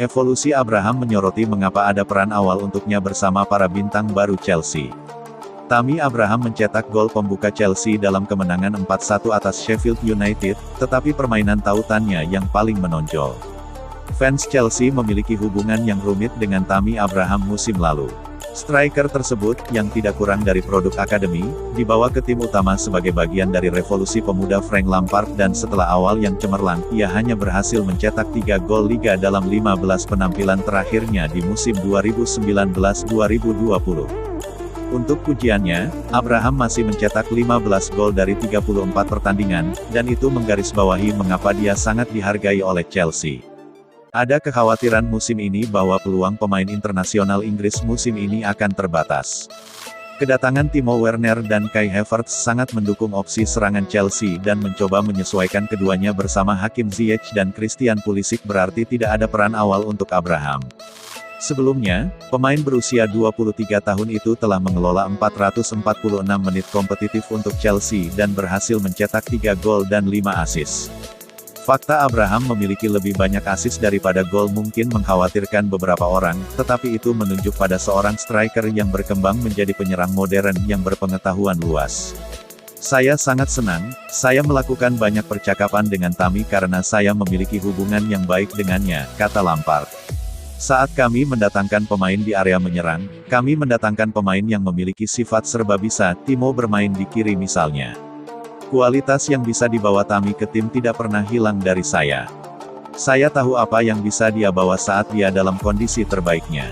Evolusi Abraham menyoroti mengapa ada peran awal untuknya bersama para bintang baru Chelsea. Tammy Abraham mencetak gol pembuka Chelsea dalam kemenangan 4-1 atas Sheffield United, tetapi permainan tautannya yang paling menonjol. Fans Chelsea memiliki hubungan yang rumit dengan Tammy Abraham musim lalu. Striker tersebut, yang tidak kurang dari produk akademi, dibawa ke tim utama sebagai bagian dari revolusi pemuda Frank Lampard dan setelah awal yang cemerlang, ia hanya berhasil mencetak 3 gol Liga dalam 15 penampilan terakhirnya di musim 2019-2020. Untuk pujiannya, Abraham masih mencetak 15 gol dari 34 pertandingan, dan itu menggarisbawahi mengapa dia sangat dihargai oleh Chelsea. Ada kekhawatiran musim ini bahwa peluang pemain internasional Inggris musim ini akan terbatas. Kedatangan Timo Werner dan Kai Havertz sangat mendukung opsi serangan Chelsea dan mencoba menyesuaikan keduanya bersama Hakim Ziyech dan Christian Pulisic berarti tidak ada peran awal untuk Abraham. Sebelumnya, pemain berusia 23 tahun itu telah mengelola 446 menit kompetitif untuk Chelsea dan berhasil mencetak 3 gol dan 5 assist. Fakta Abraham memiliki lebih banyak assist daripada gol mungkin mengkhawatirkan beberapa orang, tetapi itu menunjuk pada seorang striker yang berkembang menjadi penyerang modern yang berpengetahuan luas. Saya sangat senang, saya melakukan banyak percakapan dengan Tammy karena saya memiliki hubungan yang baik dengannya, kata Lampard. Saat kami mendatangkan pemain di area menyerang, kami mendatangkan pemain yang memiliki sifat serba bisa, Timo bermain di kiri misalnya. Kualitas yang bisa dibawa Tammy ke tim tidak pernah hilang dari saya. Saya tahu apa yang bisa dia bawa saat dia dalam kondisi terbaiknya.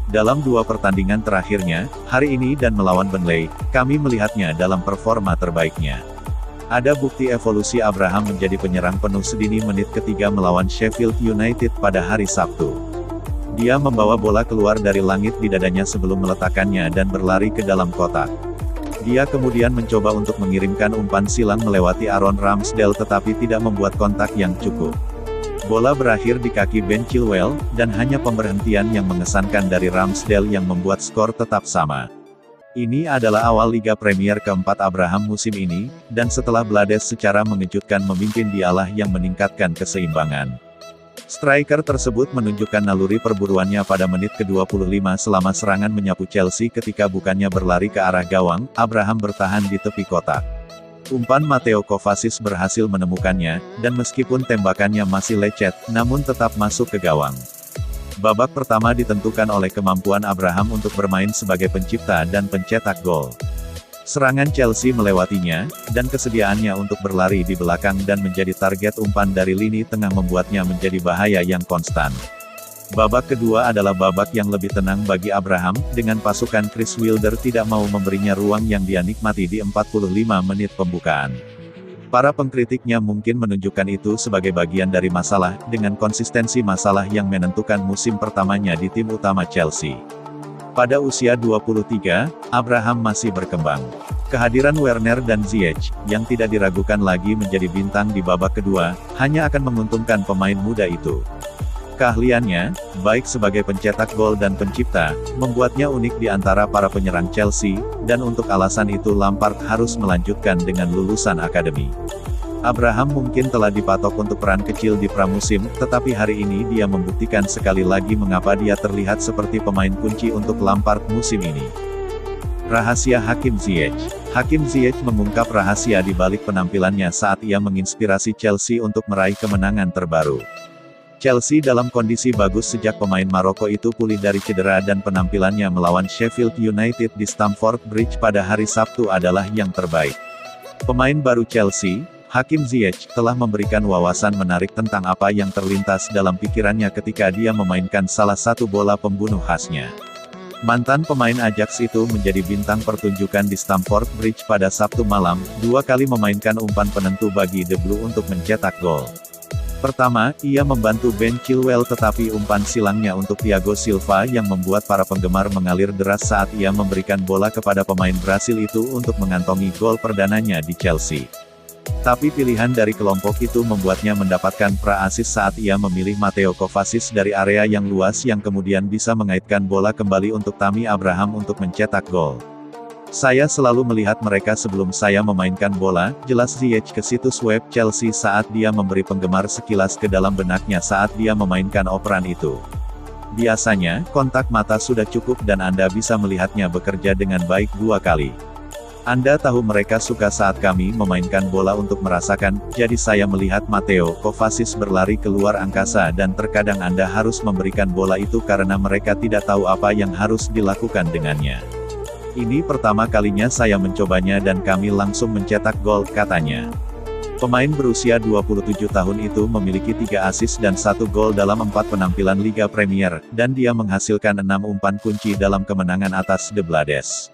Dalam 2 pertandingan terakhirnya, hari ini dan melawan Burnley, kami melihatnya dalam performa terbaiknya. Ada bukti evolusi Abraham menjadi penyerang penuh sedini menit ketiga melawan Sheffield United pada hari Sabtu. Dia membawa bola keluar dari langit di dadanya sebelum meletakkannya dan berlari ke dalam kotak. Dia kemudian mencoba untuk mengirimkan umpan silang melewati Aaron Ramsdale tetapi tidak membuat kontak yang cukup. Bola berakhir di kaki Ben Chilwell, dan hanya pemberhentian yang mengesankan dari Ramsdale yang membuat skor tetap sama. Ini adalah awal Liga Premier keempat Abraham musim ini, dan setelah Blades secara mengejutkan memimpin dialah yang meningkatkan keseimbangan. Striker tersebut menunjukkan naluri perburuannya pada menit ke-25 selama serangan menyapu Chelsea ketika bukannya berlari ke arah gawang, Abraham bertahan di tepi kotak. Umpan Mateo Kovacic berhasil menemukannya, dan meskipun tembakannya masih lecet, namun tetap masuk ke gawang. Babak pertama ditentukan oleh kemampuan Abraham untuk bermain sebagai pencipta dan pencetak gol. Serangan Chelsea melewatinya, dan kesediaannya untuk berlari di belakang dan menjadi target umpan dari lini tengah membuatnya menjadi bahaya yang konstan. Babak kedua adalah babak yang lebih tenang bagi Abraham, dengan pasukan Chris Wilder tidak mau memberinya ruang yang dia nikmati di 45 menit pembukaan. Para pengkritiknya mungkin menunjukkan itu sebagai bagian dari masalah, dengan konsistensi masalah yang menentukan musim pertamanya di tim utama Chelsea. Pada usia 23, Abraham masih berkembang. Kehadiran Werner dan Ziyech, yang tidak diragukan lagi menjadi bintang di babak kedua, hanya akan menguntungkan pemain muda itu. Keahliannya, baik sebagai pencetak gol dan pencipta, membuatnya unik di antara para penyerang Chelsea, dan untuk alasan itu Lampard harus melanjutkan dengan lulusan akademi. Abraham mungkin telah dipatok untuk peran kecil di pramusim, tetapi hari ini dia membuktikan sekali lagi mengapa dia terlihat seperti pemain kunci untuk Lampard musim ini. Rahasia Hakim Ziyech. Hakim Ziyech mengungkap rahasia di balik penampilannya saat ia menginspirasi Chelsea untuk meraih kemenangan terbaru. Chelsea dalam kondisi bagus sejak pemain Maroko itu pulih dari cedera dan penampilannya melawan Sheffield United di Stamford Bridge pada hari Sabtu adalah yang terbaik. Pemain baru Chelsea, Hakim Ziyech, telah memberikan wawasan menarik tentang apa yang terlintas dalam pikirannya ketika dia memainkan salah satu bola pembunuh khasnya. Mantan pemain Ajax itu menjadi bintang pertunjukan di Stamford Bridge pada Sabtu malam, 2 kali memainkan umpan penentu bagi The Blue untuk mencetak gol. Pertama, ia membantu Ben Chilwell tetapi umpan silangnya untuk Thiago Silva yang membuat para penggemar mengalir deras saat ia memberikan bola kepada pemain Brasil itu untuk mengantongi gol perdananya di Chelsea. Tapi pilihan dari kelompok itu membuatnya mendapatkan pra-assist saat ia memilih Mateo Kovacic dari area yang luas yang kemudian bisa mengaitkan bola kembali untuk Tammy Abraham untuk mencetak gol. Saya selalu melihat mereka sebelum saya memainkan bola, jelas Ziyech ke situs web Chelsea saat dia memberi penggemar sekilas ke dalam benaknya saat dia memainkan operan itu. Biasanya, kontak mata sudah cukup dan Anda bisa melihatnya bekerja dengan baik 2 kali. Anda tahu mereka suka saat kami memainkan bola untuk merasakan, jadi saya melihat Mateo Kovacic berlari keluar angkasa dan terkadang Anda harus memberikan bola itu karena mereka tidak tahu apa yang harus dilakukan dengannya. Ini pertama kalinya saya mencobanya dan kami langsung mencetak gol, katanya. Pemain berusia 27 tahun itu memiliki 3 assist dan 1 gol dalam 4 penampilan Liga Premier, dan dia menghasilkan 6 umpan kunci dalam kemenangan atas The Blades.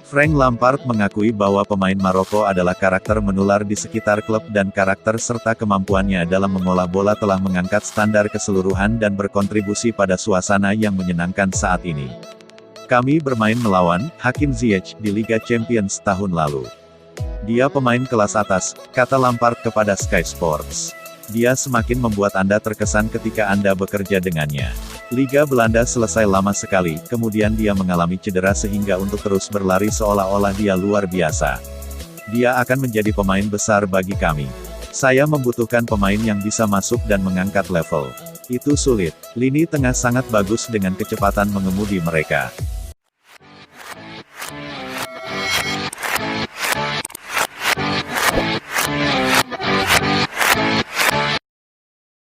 Frank Lampard mengakui bahwa pemain Maroko adalah karakter menular di sekitar klub dan karakter serta kemampuannya dalam mengolah bola telah mengangkat standar keseluruhan dan berkontribusi pada suasana yang menyenangkan saat ini. Kami bermain melawan Hakim Ziyech di Liga Champions tahun lalu. Dia pemain kelas atas, kata Lampard kepada Sky Sports. Dia semakin membuat Anda terkesan ketika Anda bekerja dengannya. Liga Belanda selesai lama sekali, kemudian dia mengalami cedera sehingga untuk terus berlari seolah-olah dia luar biasa. Dia akan menjadi pemain besar bagi kami. Saya membutuhkan pemain yang bisa masuk dan mengangkat level. Itu sulit. Lini tengah sangat bagus dengan kecepatan mengemudi mereka.